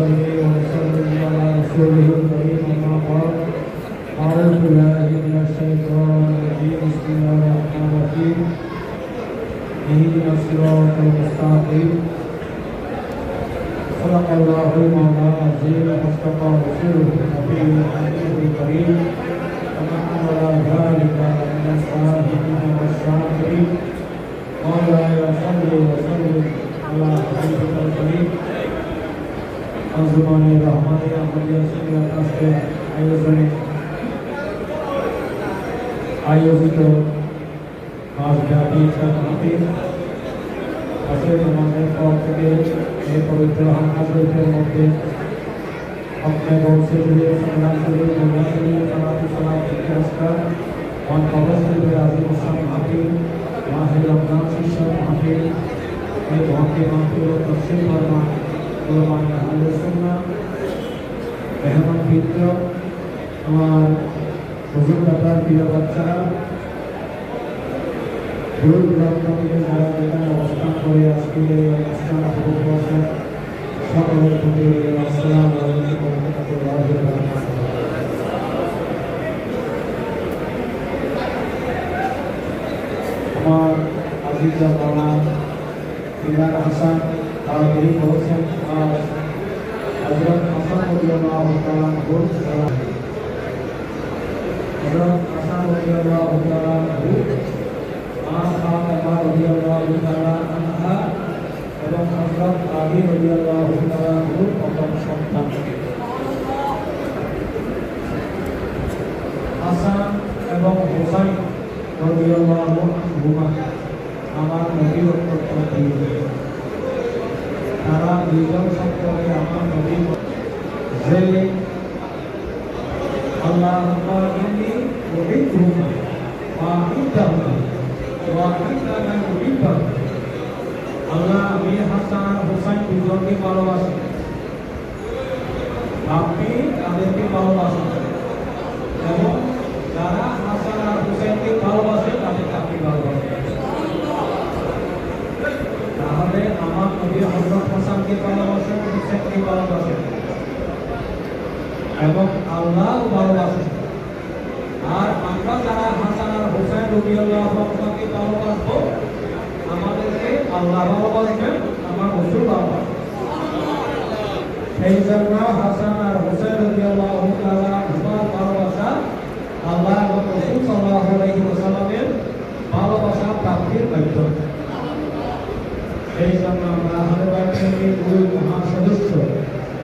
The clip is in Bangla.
ونصلي ونسلم على رسوله الكريم أما بعد أعوذ بالله من الشيطان الرجيم بسم الله الرحمن الرحيم اهدنا الصراط المستقيم صدق الله مولانا العظيم وصدق رسوله النبي الكريم ونحن على ذلك من الشاهدين والشاكرين مولاي صل وسلم على حبيبك الكريم أزمان الرحمن أحمدية سنة أسر আয়োজিত মাসব্যাপী মাহফিল আজকে আমাদের পক্ষ থেকে এই পবিত্র হামদের মধ্যে अपने बहुत से जुड़े संग्राम से जुड़े दुनिया से जुड़े समाधि समाधि के अस्तर और कबर से जुड़े आज़िम मुस्लिम माहफिल माहिर रमज़ान शिक्षा माहफिल ये बहुत के माहफिल और तफसील फरमा उलमाए अहले सुन्नत मेहमान मित्र हमार हुजूर दादार प्रिय बच्चारा दूर दূরান্ত থেকে যারা এখানে অবস্থান করে আজকে এই অনুষ্ঠান উপভোগ করছেন সকলের প্রতি আসসালামু আলাইকুম ওয়া রাহমাতুল্লাহি ওয়া বারাকাতুহু। আমার আজিজ মাওলানা ইমরান হাসান তিনি বলছেন হযরত হাসান রাদিয়াল্লাহু তাআলা हज़रत हसन रज़ियल्लाहु तआला अन्हु मां फातिमा रज़ियल्लाहु तआला अन्हा এবং হযরত আলী রাদিয়াল্লাহু তাআলা আনহুর প্রথম সন্তান হাসান এবং হুসাইন রাদিয়াল্লাহু আনহুমা আমার নবীর অত্যন্ত প্রিয়। তারা দুইজন সম্পর্কে আমার নবী যে আল্লাহুম্মা ইন্নী উহিব্বুকা ওয়া উহিব্বুকা ওয়া ইন্নাকা উহিব্বুকা। আল্লাহ আমি হাসান হুসাইন দুজনকে ভালোবাসি, আপনি তাদেরকে ভালোবাসেন এবং যারা হাসান আর হুসাইনকে ভালোবাসে তাদেরকে আপনি ভালোবাসেন। তাহলে আমার নবী হযরত হাসানকে ভালোবাসেন, হুসাইনকে ভালোবাসেন এবং আল্লাহ ভালোবাসেন। আর আমরা যারা হাসান আর হুসাইন রাদিয়াল্লাহু আনহুকে ভালোবাসবো আমাদেরকে আল্লাহ ভালোবাসবেন, আমার রাসূল ভালোবাসবেন। সেই জন্য হাসান আর হুসাইন রাদিয়াল্লাহু তাআলা আনহুর ভালোবাসা আল্লাহ এবং রাসূল সাল্লাল্লাহু আলাইহি ওয়াসাল্লামের ভালোবাসা প্রাপ্তির মাধ্যম। সেই জন্য আমরা আহলে বাইতের